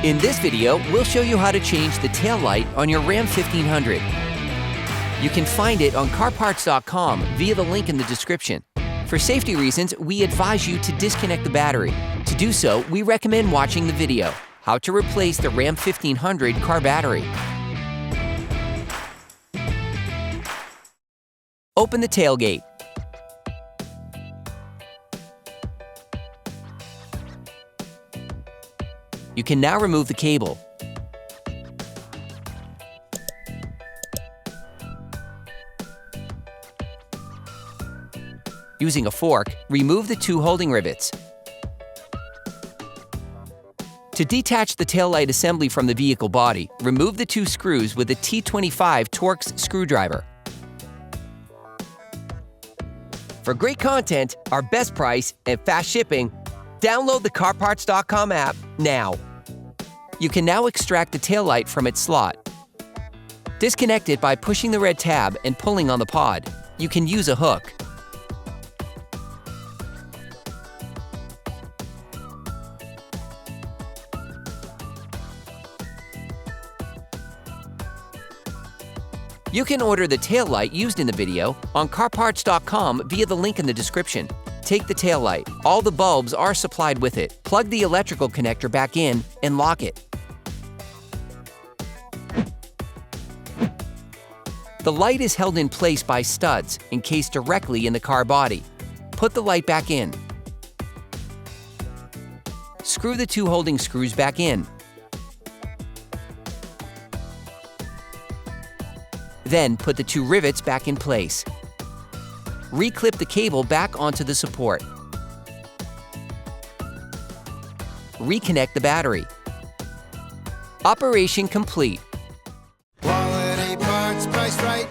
In this video, we'll show you how to change the tail light on your Ram 1500. You can find it on CarParts.com via the link in the description. For safety reasons, we advise you to disconnect the battery. To do so, we recommend watching the video, How to Replace the Ram 1500 Car Battery. Open the tailgate. You can now remove the cable. Using a fork, remove the two holding rivets. To detach the taillight assembly from the vehicle body, remove the two screws with a T25 Torx screwdriver. For great content, our best price, and fast shipping, download the CarParts.com app now. You can now extract the taillight from its slot. Disconnect it by pushing the red tab and pulling on the pod. You can use a hook. You can order the taillight used in the video on CarParts.com via the link in the description. Take the taillight. All the bulbs are supplied with it. Plug the electrical connector back in and lock it. The light is held in place by studs encased directly in the car body. Put the light back in. Screw the two holding screws back in. Then put the two rivets back in place. Reclip the cable back onto the support. Reconnect the battery. Operation complete. Quality parts, priced right.